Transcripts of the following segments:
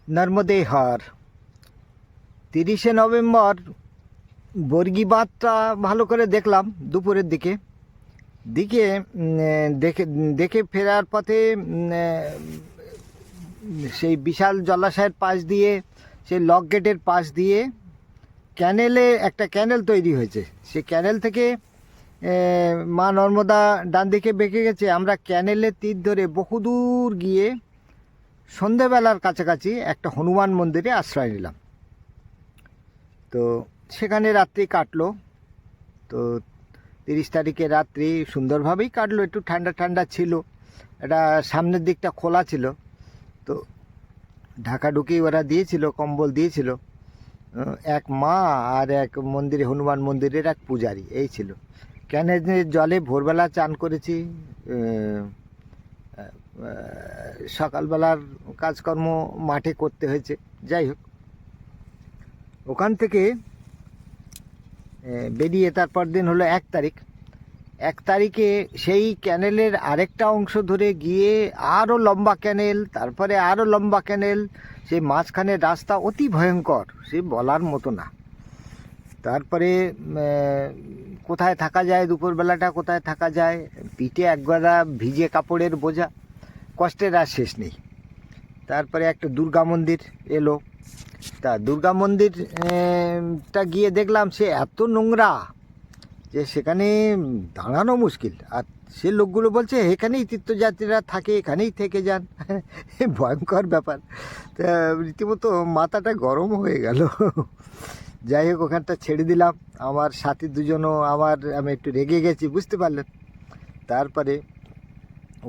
নর্মদে হার 30শে November বর্গী বাঁধটা ভালো করে দেখলাম দুপুরের দিকে দেখে দেখে ফেরার পথে সেই বিশাল জলাশয়ের পাশ দিয়ে সেই লক গেটের পাশ দিয়ে একটা ক্যানেল তৈরি হয়েছে। সেই ক্যানেল থেকে মা নর্মদা ডান দিকে বেঁকে গেছে। আমরা ক্যানেলের তীর ধরে বহুদূর গিয়ে সন্ধেবেলার কাছাকাছি একটা হনুমান মন্দিরে আশ্রয় নিলাম। তো সেখানে রাত্রি কাটলো। তো 30 তারিখে রাত্রি সুন্দরভাবেই কাটলো। একটু ঠান্ডা ঠান্ডা ছিল, এটা সামনের দিকটা খোলা ছিল, তো ঢাকাঢুকি ওরা দিয়েছিল, কম্বল দিয়েছিল। এক মা আর এক মন্দিরে, হনুমান মন্দিরের এক পূজারি, এই ছিল। ক্যানেলের জলে ভোরবেলা চান করেছি। সকালবেলার কাজকর্ম মাঠে করতে হয়েছে। যাই হোক, ওখান থেকে বেরিয়ে তারপর দিন হলো 1 তারিখ। 1 তারিখে সেই ক্যানেলের আরেকটা অংশ ধরে গিয়ে আরও লম্বা ক্যানেল, তারপরে আরও লম্বা ক্যানেল, সেই মাঝখানের রাস্তা অতি ভয়ঙ্কর, সে বলার মতো না। তারপরে কোথায় থাকা যায়, দুপুরবেলাটা কোথায় থাকা যায়, পিঠে একগাদা ভিজে কাপড়ের বোঝা, কষ্টের আর শেষ নেই। তারপরে একটা দুর্গা মন্দির এলো। তা দুর্গা মন্দিরটা গিয়ে দেখলাম সে এত নোংরা যে সেখানে দাঁড়ানো মুশকিল। আর সে লোকগুলো বলছে এখানেই তীর্থযাত্রীরা থাকে, এখানেই থেকে যান। ভয়ঙ্কর ব্যাপার। তা রীতিমতো মাথাটা গরম হয়ে গেল। যাই হোক, ওখানটা ছেড়ে দিলাম। আমার সাথী দুজনও আমি একটু রেগে গেছি, বুঝতে পারলেন। তারপরে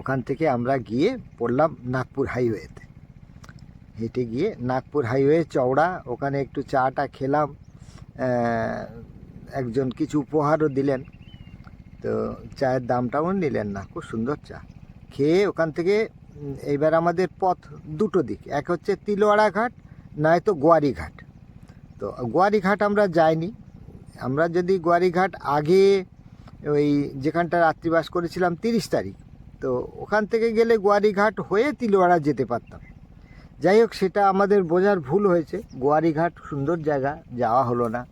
ওখান থেকে আমরা গিয়ে পড়লাম নাগপুর হাইওয়েতে। হেঁটে গিয়ে নাগপুর হাইওয়ে চওড়া, ওখানে একটু চাটা খেলাম। একজন কিছু উপহারও দিলেন, তো চায়ের দামটাও নিলেন না, খুব সুন্দর চা খেয়ে ওখান থেকে এইবার আমাদের পথ দুটো দিক, এক হচ্ছে তিলওয়াড়া ঘাট, নয়তো গোয়ারি ঘাট। তো গোয়ারি ঘাট আমরা যাইনি। আমরা যদি গোয়ারি ঘাট আগে, ওই যেখানটা রাত্রিবাস করেছিলাম 30 তারিখ, তো ওখান থেকে গেলে গোয়ারি ঘাট হয়ে তিলওয়াড়া যেতে পারতাম। যাই হোক, সেটা আমাদের বোঝার ভুল হয়েছে। গোয়ারি ঘাট সুন্দর জায়গা, যাওয়া হলো না।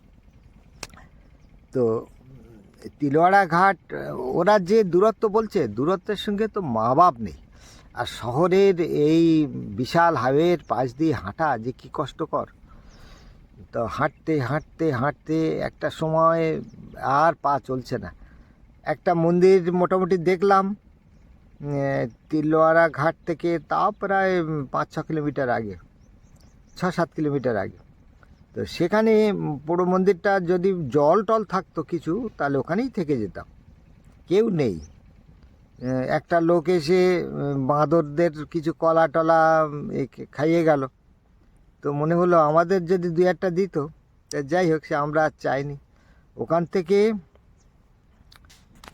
তো তিলওয়াড়া ঘাট, ওরা যে দূরত্ব বলছে, দূরত্বের সঙ্গে তো মা বাপ নেই। আর শহরের এই বিশাল হাইওয়ের পাশ দিয়ে হাঁটা যে কী কষ্টকর। তো হাঁটতে হাঁটতে হাঁটতে একটা সময় আর পা চলছে না। একটা মন্দির মোটামুটি দেখলাম তিলওয়াড়া ঘাট থেকে, তাও প্রায় 5-6 কিলোমিটার আগে, 6-7 কিলোমিটার আগে। তো সেখানে পুরো মন্দিরটা যদি জল টল থাকতো কিছু, তাহলে ওখানেই থেকে যেতাম। কেউ নেই। একটা লোক এসে বাঁদরদের কিছু কলা টলা খাইয়ে গেল। তো মনে হলো আমাদের যদি 2-1টা দিত। যাই হোক, সে আমরা আর চাইনি। ওখান থেকে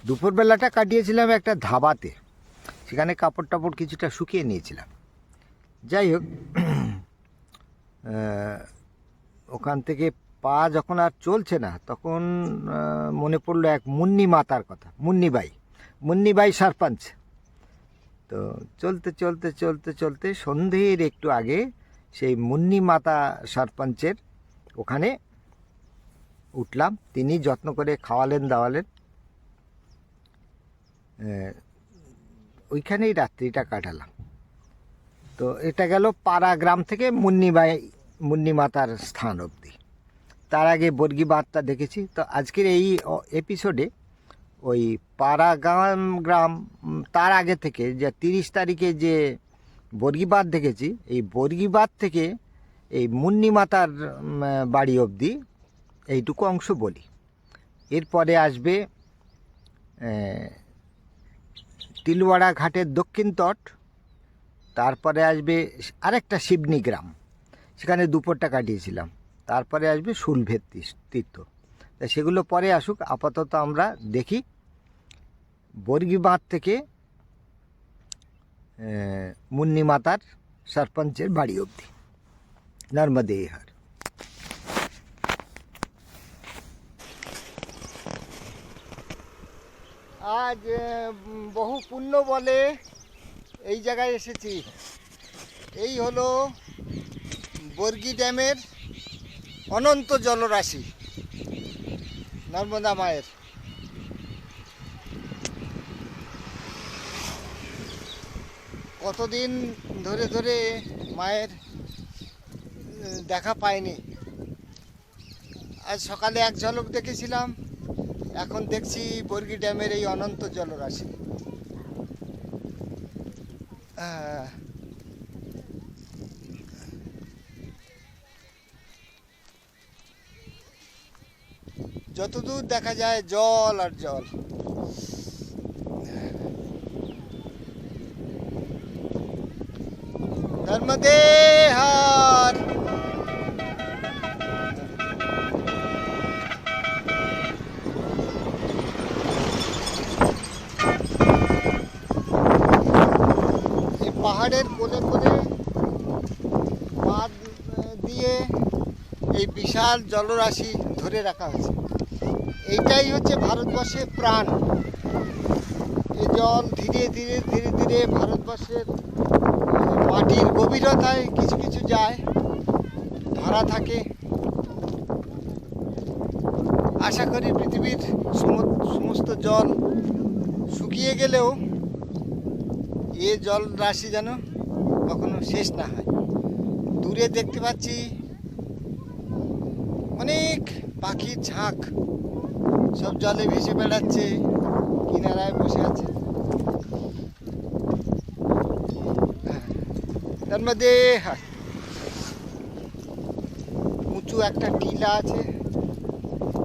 দুপুরবেলাটা কাটিয়েছিলাম একটা ধাবাতে, সেখানে কাপড় টাপড় কিছুটা শুকিয়ে নিয়েছিলাম। যাই হোক, ওখান থেকে পা যখন আর চলছে না, তখন মনে পড়লো এক মুন্নি মাতার কথা, মুন্নিবাই সরপঞ্চ। তো চলতে চলতে চলতে চলতে সন্ধ্যের একটু আগে সেই মুন্নি মাতা সরপঞ্চের ওখানে উঠলাম। তিনি যত্ন করে খাওয়ালেন দাওয়ালেন। ওইখানেই রাত্রিটা কাটালাম। তো এটা গেল পাড়া গ্রাম থেকে মুন্নি মাতার স্থান অবধি। তার আগে বর্গী বাঁধটা দেখেছি। তো আজকের এই এপিসোডে ওই পাড়া গ্রাম, তার আগে থেকে যে 30 তারিখে যে বর্গী বাঁধ দেখেছি, এই বর্গী বাঁধ থেকে এই মুন্নি মাতার বাড়ি অবধি এইটুকু অংশ বলি। এরপরে আসবে তিলওয়াড়া ঘাটের দক্ষিণ তট, তারপরে আসবে আরেকটা শিবনি গ্রাম, সেখানে দুপুরটা কাটিয়েছিলাম। তারপরে আসবে শুলভের তীর্থ। তা সেগুলো পরে আসুক। আপাতত আমরা দেখি বর্গী বাঁধ থেকে মুন্নি মাতার সরপঞ্চের বাড়ি অবধি, নর্মদে হার। আজ বহু পুণ্য বলে এই জায়গায় এসেছি। এই হলো বর্গি ড্যামের অনন্ত জলরাশি, নর্মদা মায়ের। কতদিন ধরে ধরে মায়ের দেখা পাইনি। আজ সকালে এক ঝলক দেখেছিলাম, এখন দেখছি বর্গি ড্যামের এই অনন্ত জলরাশি। যতদূর দেখা যায় জল আর জল। নর্মদে হার। এই পাহাড়ের কোলে কোলে বাঁধ দিয়ে এই বিশাল জলরাশি ধরে রাখা হয়েছে। এইটাই হচ্ছে ভারতবর্ষের প্রাণ। এই জল ধীরে ধীরে ধীরে ধীরে ভারতবর্ষের মাটির গভীরতায় কিছু কিছু যায়, ধরা থাকে। আশা করি পৃথিবীর সমস্ত জল শুকিয়ে গেলেও এ জল রাশি যেন কখনো শেষ না হয়। দূরে দেখতে পাচ্ছি অনেক পাখির ঝাঁক, সব জলে ভেসে বেড়াচ্ছে, কিনারায় বসে আছে। তার মধ্যে উঁচু একটা টিলা আছে।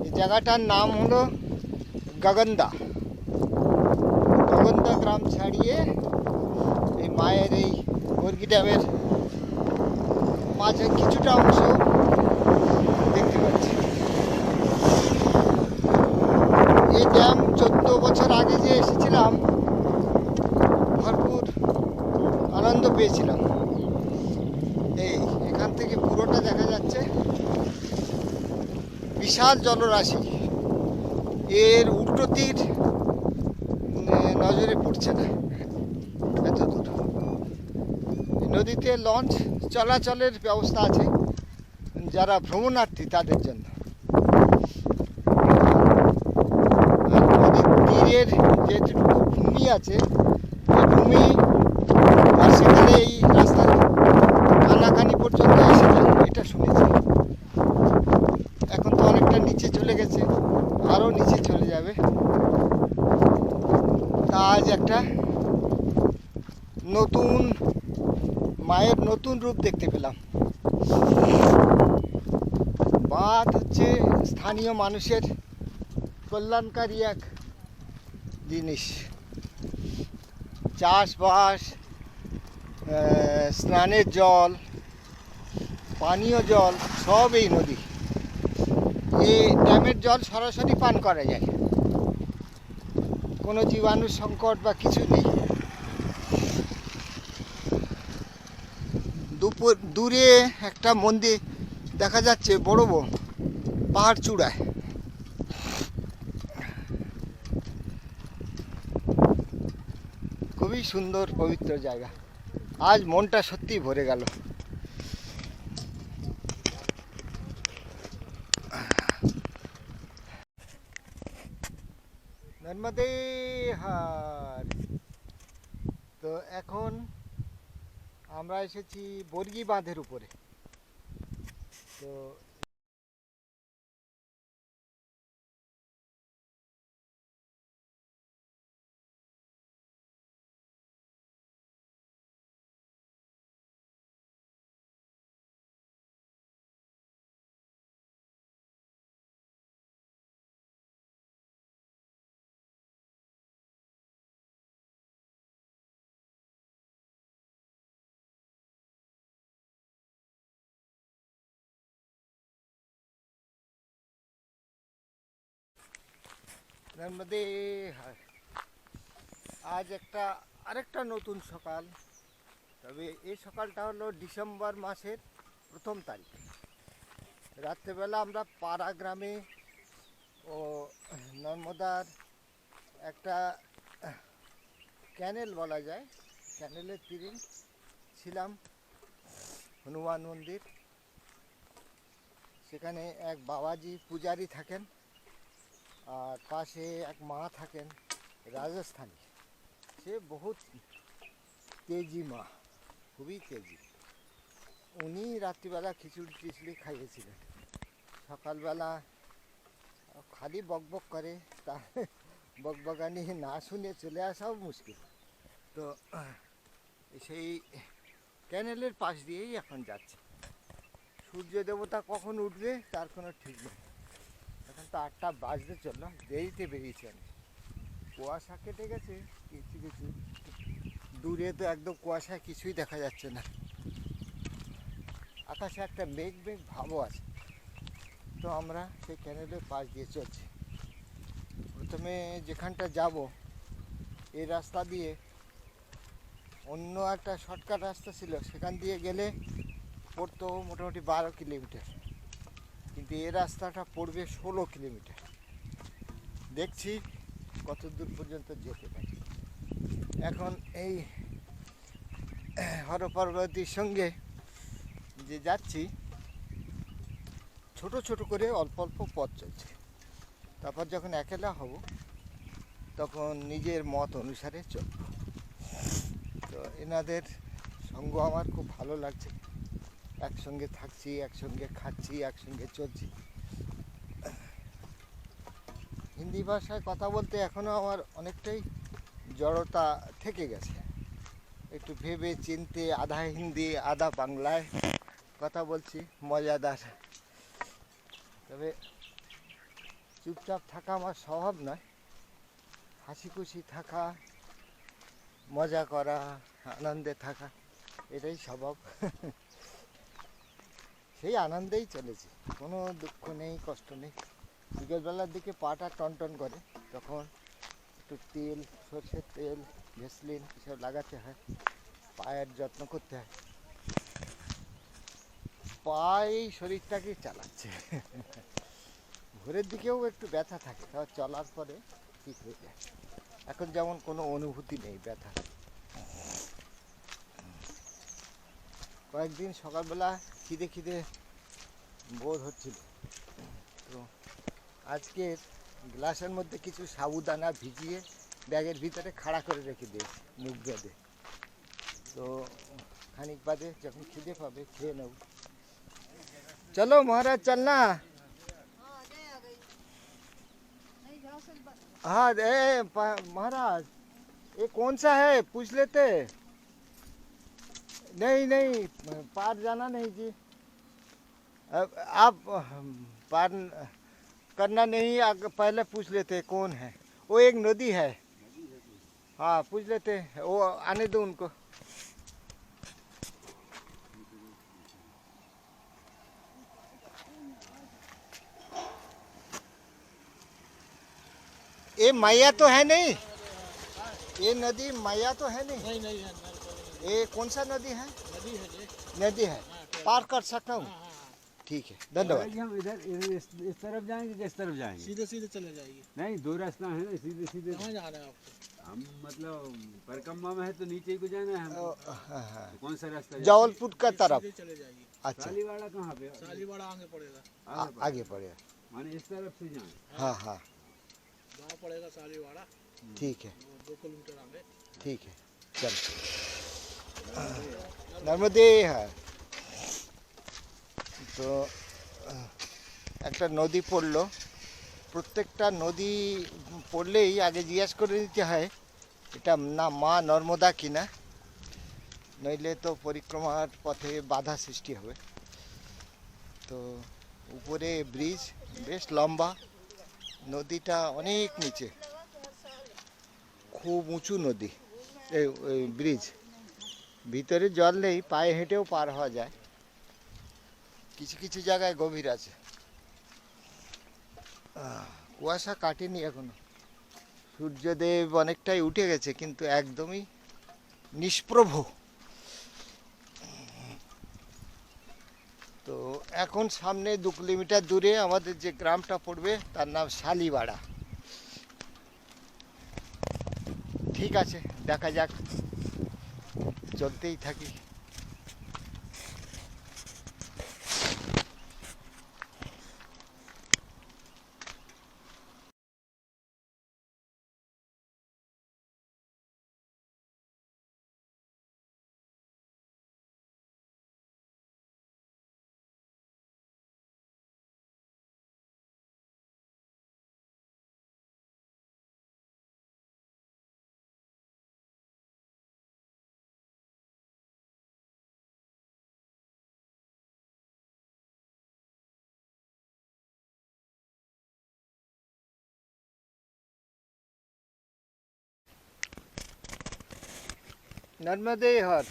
এই জায়গাটার নাম হলো গগন্দা। গগন্দা গ্রাম ছাড়িয়ে এই মায়ের এই বর্গি ড্যামের মাঝে কিছুটা অংশ দেখতে পাচ্ছি। এই ড্যাম 14 বছর আগে যে এসেছিলাম, ভরপুর আনন্দ পেয়েছিলাম। এখান থেকে পুরোটা দেখা যাচ্ছে বিশাল জলরাশি। এর উল্টো তীর নজরে পড়ছে না, এত দূর। নদীতে লঞ্চ চলাচলের ব্যবস্থা আছে যারা ভ্রমণার্থী তাদের জন্য। আর নদীর তীরের যেটুকু ভূমি আছে, এই ভূমি আর সেখানে এই রাস্তার কানাকানি পর্যন্ত এসে যায়, এটা শুনেছি। এখন তো অনেকটা নিচে চলে গেছে, আরও নিচে চলে যাবে। তা আজ একটা নতুন মায়ের নতুন রূপ দেখতে পেলাম। বাঁধ হচ্ছে স্থানীয় মানুষের কল্যাণকারী এক জিনিস। চাষবাস, স্নানের জল, পানীয় জল সব এই নদী। এই ড্যামের জল সরাসরি পান করা যায়, কোনো জীবাণু সংকট বা কিছু নেই। দূরে একটা মন্দির দেখা যাচ্ছে, বড় পাহাড় চূড়ায়। খুবই সুন্দর পবিত্র জায়গা। আজ মনটা সত্যি ভরে গেল। নর্মদে হার। তো এখন আমরা এসেছি বর্গি বাঁধের উপরে। তো নর্মদে হার। আজ আরেকটা নতুন সকাল। তবে এই সকালটা হলো ডিসেম্বর মাসের 1 তারিখ। রাত্রেবেলা আমরা পাড়া গ্রামে ও নর্মদার একটা ক্যানেল বলা যায়, ক্যানেলের তীরে ছিলাম, হনুমান মন্দির। সেখানে এক বাবাজি পূজারি থাকেন, আর পাশে এক মা থাকেন রাজস্থানী। সে বহুত তেজি মা, খুবই তেজি। উনি রাত্রিবেলা খিচুড়ি টিচুড়ি খাইয়েছিলেন। সকালবেলা খালি বকবক করে, তা বকবকানি না শুনে চলে আসাও মুশকিল। তো সেই ক্যানেলের পাশ দিয়েই এখন যাচ্ছে। সূর্য দেবতা কখন উঠবে তার কোনো ঠিক নেই। এখন তো 8টা বাজতে চললাম, দেরিতে বেরিয়েছি আমি। কুয়াশা কেটে গেছে কিছু কিছু, দূরে তো একদম কুয়াশায় কিছুই দেখা যাচ্ছে না। আকাশে একটা মেঘ মেঘ ভাবও আছে। তো আমরা সেই ক্যানেলের পাশ দিয়ে চলছি। প্রথমে যেখানটা যাব এই রাস্তা দিয়ে অন্য একটা শর্টকাট রাস্তা ছিল, সেখান দিয়ে গেলে পড়তো মোটামুটি 12 কিলোমিটার, কিন্তু এই রাস্তাটা পড়বে 16 কিলোমিটার। দেখছি কত দূর পর্যন্ত যেতে পারি। এখন এই হরপর্বতীর সঙ্গে যে যাচ্ছি, ছোট ছোট করে অল্প অল্প পথ চলছে। তারপর যখন একলা হব তখন নিজের মত অনুসারে চলব। তো এনাদের সঙ্গ আমার খুব ভালো লাগছে। একসঙ্গে থাকছি, একসঙ্গে খাচ্ছি, একসঙ্গে চলছি। হিন্দি ভাষায় কথা বলতে এখনও আমার অনেকটাই জড়তা থেকে গেছে। একটু ভেবে চিনতে আধা হিন্দি আধা বাংলায় কথা বলছি, মজাদার। তবে চুপচাপ থাকা আমার স্বভাব নয়। হাসি খুশি থাকা, মজা করা, আনন্দে থাকা, এটাই স্বভাব। সেই আনন্দেই চলেছি, কোনো দুঃখ নেই, কষ্ট নেই। বিকেলবেলার দিকে পাটা টনটন করে, তখন একটু তেল, সর্ষের তেল, ভেসলিন এসব লাগাতে হয়, পায়ের যত্ন করতে হয়। পায়ে শরীরটাকে চালাচ্ছে। ভোরের দিকেও একটু ব্যথা থাকে, তাও চলার পরে ঠিক হয়ে যায়। এখন যেমন কোনো অনুভূতি নেই ব্যথা। কয়েকদিন সকালবেলা খিদে খিদে বোধ হচ্ছিল, তো আজকের গ্লাসের মধ্যে কিছু সাবুদানা ভিজিয়ে ব্যাগের ভিতরে খাড়া করে রেখে দিয়েছি মুখ বেঁধে। তো খানিক বাদে যখন খিদে পাবে খেয়ে নেব। चलो महाराज चलना। हाँ महाराज ये कौन सा है पूछ लेते। नहीं नहीं पार जाना नहीं जी, आप पार करना नहीं, पहले पूछ लेते कौन है। वो एक नदी है, हाँ पूछ लेते, वो आने दो उनको। ये मैया तो है नहीं, ये नदी मैया तो है नहीं। नहीं नहीं है, ये कौन सा नदी है? नदी है जी। नदी है, पार कर सकता हूँ? ठीक है, धन्यवाद। हम इधर इस तरफ जाएंगे कि इस तरफ जाएंगे? सीधे सीधे चले जाइए। नहीं, दो रास्ता है ना, सीधे सीधे। कहाँ जा रहे हैं आपको? हम मतलब परिक्रमा में है तो नीचे ही को जाना है हमको। तो कौन सा रास्ता जाएंगे? जबलपुर का तरफ। सीधे चले जाइए। अच्छा, सालीवाड़ा कहाँ पे? सालीवाड़ा आगे पड़ेगा, आगे पड़ेगा। माने इस तरफ से जाए। हाँ हाँ गाँव पड़ेगा सालीवाड़ा, ठीक है, 2 किलोमीटर आगे। ठीक है, चल। नर्मदे है তো একটা নদী পড়লো। প্রত্যেকটা নদী পড়লেই আগে জিজ্ঞেস করে দিতে হয় এটা না মা নর্মদা কিনা, নইলে তো পরিক্রমার পথে বাধা সৃষ্টি হবে। তো উপরে ব্রিজ বেশ লম্বা, নদীটা অনেক নিচে, খুব উঁচু নদী। এই ব্রিজ ভিতরে জল নেই, পায়ে হেঁটেও পার হওয়া যায়, কিছু কিছু জায়গায় গভীর আছে। কুয়াশা কাটেনি এখনো, সূর্যদেব অনেকটাই উঠে গেছে কিন্তু একদমই নিষ্প্রভ। তো এখন সামনে 2 কিলোমিটার দূরে আমাদের যে গ্রামটা পড়বে তার নাম শালিবাড়া। ঠিক আছে, দেখা যাক, চলতেই থাকি। নর্মদে হর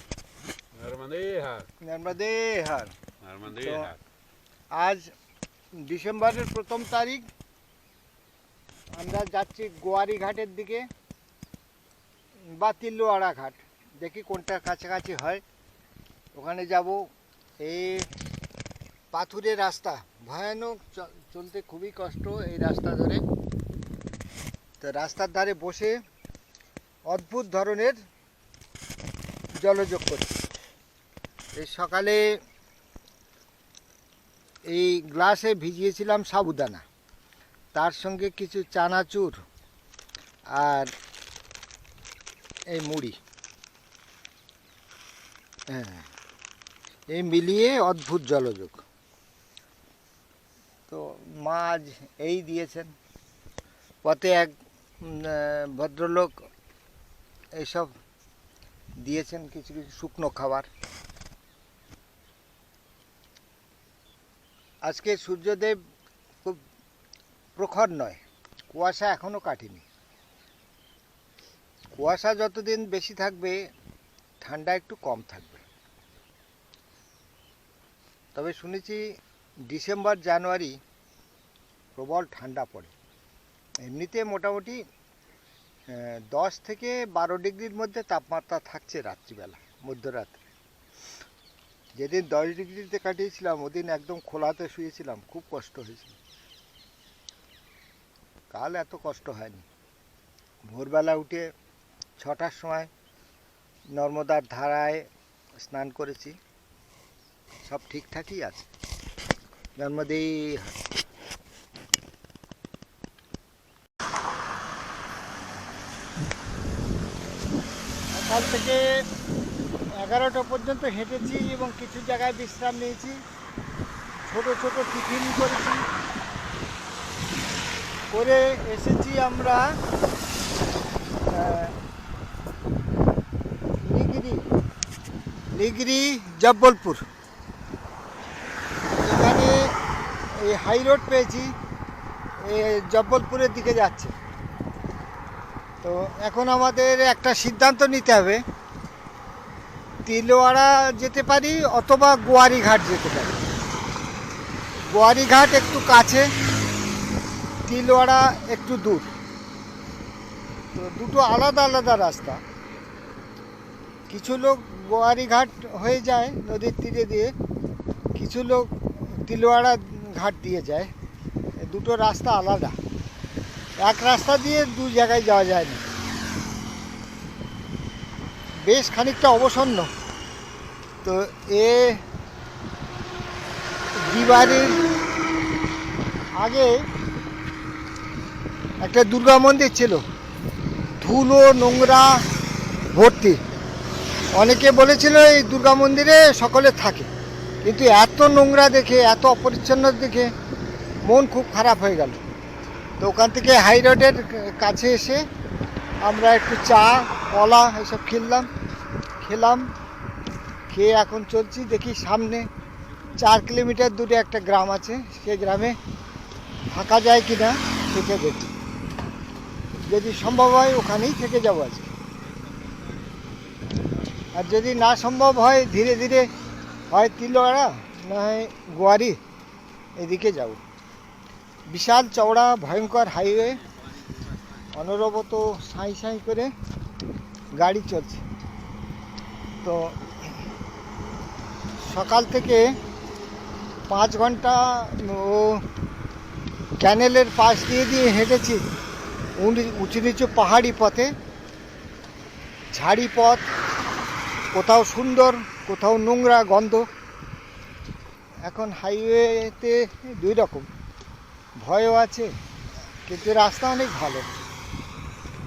नर्मदे हर নর্মদে হর। नर्मदे तो हर আজ ডিসেম্বরের 1ম তারিখ, আমরা যাচ্ছি গোয়ারি ঘাটের দিকে বা তিল্লুয়াড়া ঘাট, দেখি কোনটা কাছাকাছি হয়, ওখানে যাব। এই পাথুরের রাস্তা, ভয়ানক, চলতে খুবই কষ্ট এই রাস্তা ধরে। তো রাস্তার ধারে বসে অদ্ভুত ধরনের জলযোগ করছি। এই সকালে এই গ্লাসে ভিজিয়েছিলাম সাবুদানা, তার সঙ্গে কিছু চানাচুর আর এই মুড়ি, হ্যাঁ, এই মিলিয়ে অদ্ভুত জলযোগ। তো মা আজ এই দিয়েছেন। পথে এক ভদ্রলোক এইসব দিয়েছেন, কিছু কিছু শুকনো খাবার। আজকে সূর্যদেব খুব প্রখর নয়, কুয়াশা এখনও কাটেনি। কুয়াশা যতদিন বেশি থাকবে ঠান্ডা একটু কম থাকবে। তবে শুনেছি ডিসেম্বর জানুয়ারি প্রবল ঠান্ডা পড়ে। এমনিতে মোটামুটি 10 থেকে 12 ডিগ্রির মধ্যে তাপমাত্রা থাকছে রাত্রিবেলা, মধ্যরাত্রে। যেদিন 10 ডিগ্রিতে কাটিয়েছিলাম ওদিন একদম খোলাতে শুয়েছিলাম, খুব কষ্ট হয়েছিল। কাল এত কষ্ট হয়নি। ভোরবেলা উঠে 6টার সময় নর্মদার ধারায় স্নান করেছি, সব ঠিকঠাকই আছে। নর্মদে সকাল থেকে 11টা পর্যন্ত হেঁটেছি এবং কিছু জায়গায় বিশ্রাম নিয়েছি, ছোট ছোট টিফিন করেছি, করে এসেছি আমরা নিগরি জব্বলপুর। এখানে এই হাই রোড পেয়েছি, জব্বলপুরের দিকে যাচ্ছে। তো এখন আমাদের একটা সিদ্ধান্ত নিতে হবে, তিলওয়াড়া যেতে পারি অথবা গোয়ারি ঘাট যেতে পারি। গোয়ারি ঘাট একটু কাছে, তিলওয়াড়া একটু দূর। তো দুটো আলাদা আলাদা রাস্তা। কিছু লোক গোয়ারি ঘাট হয়ে যায় নদীর তীরে দিয়ে, কিছু লোক তিলওয়াড়া ঘাট দিয়ে যায়। দুটো রাস্তা আলাদা, এক রাস্তা দিয়ে দু জায়গায় যাওয়া যায় না। বেশ খানিকটা অবসন্ন। তো দিবাড়ির আগে একটা দুর্গা মন্দির ছিল, ধুলো নোংরা ভর্তি। অনেকে বলেছিল এই দুর্গা মন্দিরে সকলে থাকে, কিন্তু এত নোংরা দেখে, এত অপরিচ্ছন্ন দেখে মন খুব খারাপ হয়ে গেল। তো ওখান থেকে হাই রোডের কাছে এসে আমরা একটু চা কলা এসব খেলাম, খেয়ে এখন চলছি। দেখি সামনে 4 কিলোমিটার দূরে একটা গ্রাম আছে, সেই গ্রামে থাকা যায় কি না থেকে দেখি। যদি সম্ভব হয় ওখানেই থেকে যাবো আজকে, আর যদি না সম্ভব হয় ধীরে ধীরে হয় তিলওয়াড়া না হয় গোয়ারি এদিকে যাব। বিশাল চওড়া ভয়ঙ্কর হাইওয়ে, অনবরত সাঁই সাঁই করে গাড়ি চলছে। তো সকাল থেকে 5 ঘন্টা ও ক্যানেলের পাশ দিয়ে হেঁটেছি, উঁচু নিচু পাহাড়ি পথে, ঝাড়ি পথ, কোথাও সুন্দর কোথাও নোংরা গন্ধ। এখন হাইওয়েতে 2 রকম, ভয়ও আছে কিন্তু রাস্তা অনেক ভালো।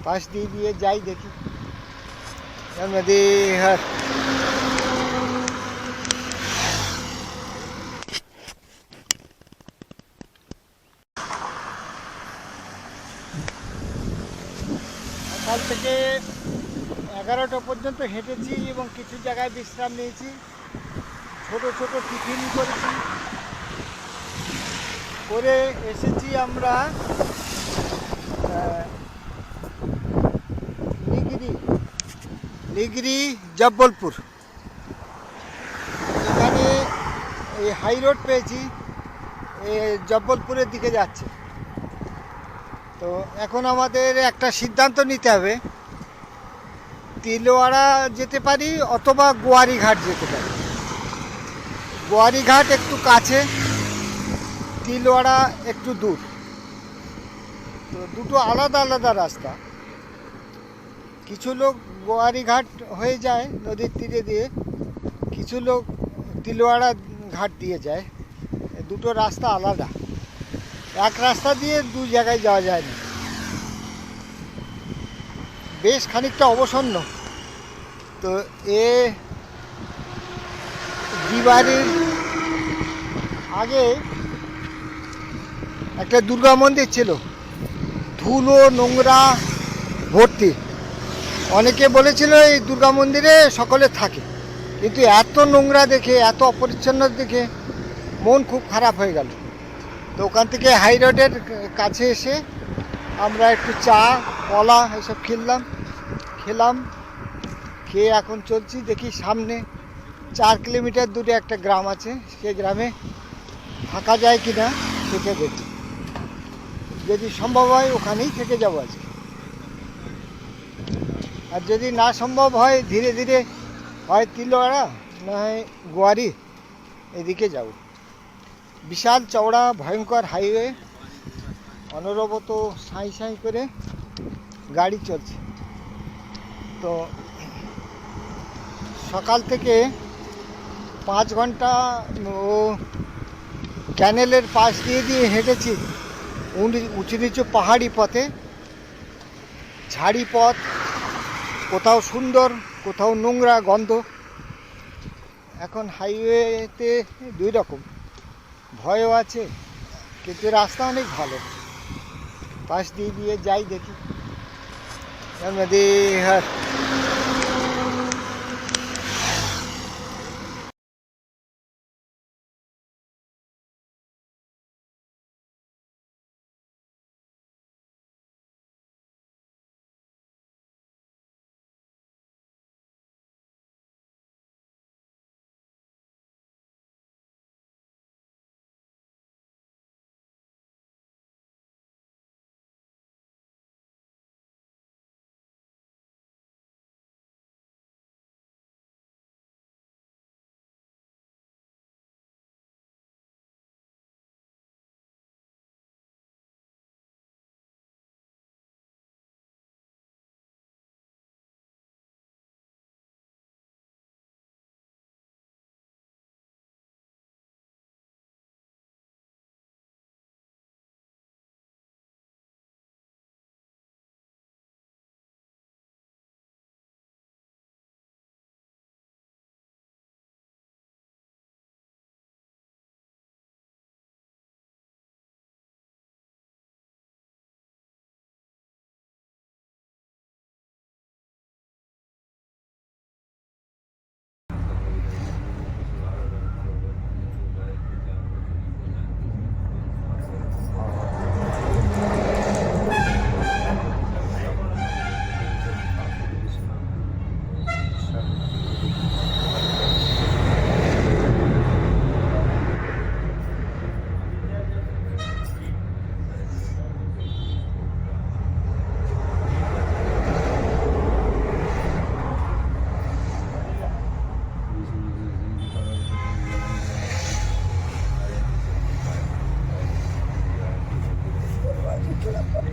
পাশ দিয়ে যাই দেখি। হ্যাঁ, সকাল থেকে 11টা পর্যন্ত হেঁটেছি এবং কিছু জায়গায় বিশ্রাম নিয়েছি, ছোট ছোট টিফিন করেছি, করে এসেছি আমরা নিগরি জব্বলপুর। এখানে এই হাই রোড পেয়েছি, জব্বলপুরের দিকে যাচ্ছে। তো এখন আমাদের একটা সিদ্ধান্ত নিতে হবে, তিলওয়াড়া যেতে পারি অথবা গোয়ারিঘাট যেতে পারি। গোয়ারিঘাট একটু কাছে, তিলওয়াড়া একটু দূর। তো দুটো আলাদা আলাদা রাস্তা। কিছু লোক গোয়ারিঘাট হয়ে যায় নদীর তীরে দিয়ে, কিছু লোক তিলওয়াড়া ঘাট দিয়ে যায়। দুটো রাস্তা আলাদা, এক রাস্তা দিয়ে দু জায়গায় যাওয়া যায় না। বেশ খানিকটা অবসন্ন। তো বিবাড়ির আগে একটা দুর্গা মন্দির ছিল, ধুলো নোংরা ভর্তি। অনেকে বলেছিল এই দুর্গা মন্দিরে সকলে থাকে, কিন্তু এত নোংরা দেখে, এত অপরিচ্ছন্ন দেখে মন খুব খারাপ হয়ে গেল। তো ওখান থেকে হাই রোডের কাছে এসে আমরা একটু চা কলা এসব খেলাম। খেয়ে এখন চলছি, দেখি সামনে 4 কিলোমিটার দূরে একটা গ্রাম আছে, সেই গ্রামে থাকা যায় কি না থেকে দেখি। যদি সম্ভব হয় ওখানেই থেকে যাবো আজকে, আর যদি না সম্ভব হয় ধীরে ধীরে হয় তিলওয়াড়া না হয় গোয়ারি এদিকে যাব। বিশাল চওড়া ভয়ঙ্কর হাইওয়ে, অনবরত সাঁই সাঁই করে গাড়ি চলছে। তো সকাল থেকে 5 ঘন্টা ও ক্যানেলের পাশ দিয়ে হেঁটেছি, উঁচু নিচু পাহাড়ি পথে, ঝাড়ি পথ, কোথাও সুন্দর কোথাও নোংরা গন্ধ। এখন হাইওয়েতে 2 রকম, ভয়ও আছে কিন্তু রাস্তা অনেক ভালো। পাশ দিয়ে যাই দেখি। হ্যাঁ,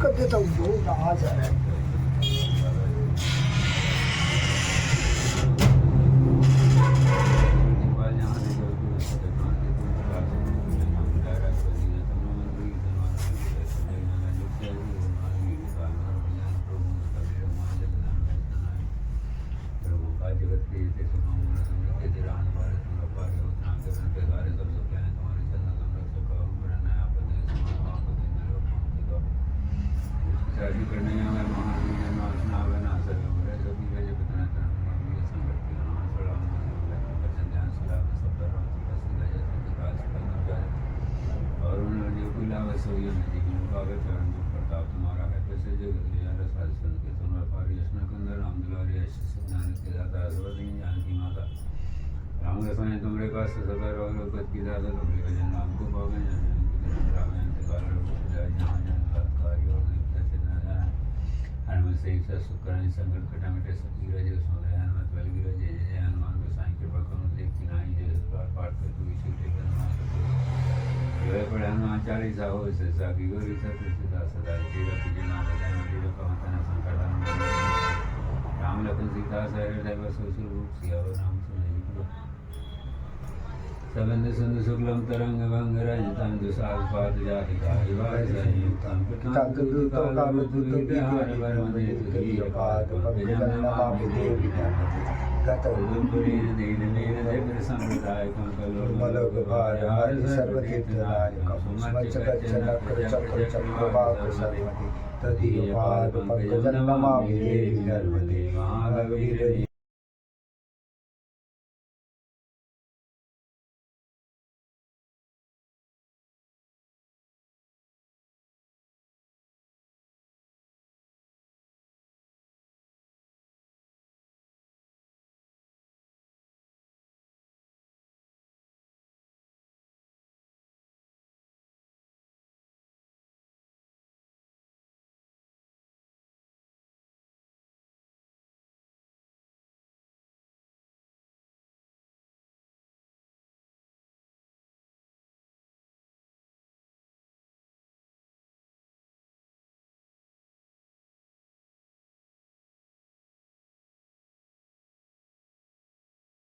कर देता हूँ, वो आ जा रहा है। और उन्होंने जो खुला वैसे ये नहीं कि मुकाबले प्रताप तुम्हारा है कैसे जगत विचार साधन के तुम्हारा पारी यशना कंदर राम दुलारी यश ज्ञान के दाता सर्वदीन जानकी माता राम रसायन तुमरे पास सदा रहो पद की दाता तुमरे भजन नाम को पावन रामायण के कारण जाय जहाँ जन कार्य और नित्य से न जाए हनुमत से इच्छा सुख करने संकट कटा मिटे सती रजे सोने हनुमत बलगी रजे जय जय हनुमान गोसाई कृपा करो देख की नाई जय पाठ कर तू इसी के हनुमान जय पढ़े हनुमान चालीसा हो से साकी गौरी सत्य सदा सदा तेरा तुझे नाम बताए मेरे लोग पवन संकट राम लखन सीता सहृदय बसो स्वरूप सियावर राम सुने सबंद सुंद शुक्लम तरंग भंग रजतम दुसाल पात जाति काहि वाय संयुक्तम पितांत दूतो कामदूत विहार वरमदे तुझी अपाद पंकजम नमामि देवी नमः गतम पुरीन दीन मीन देव संप्रदाय कमलोक भार हार सर्वतीर्थ नायकम स्मच गच्छन चक्र चक्रवाक सर्वति तदीय पाद पंकजम नमामि देवी नर्मदे महागवीर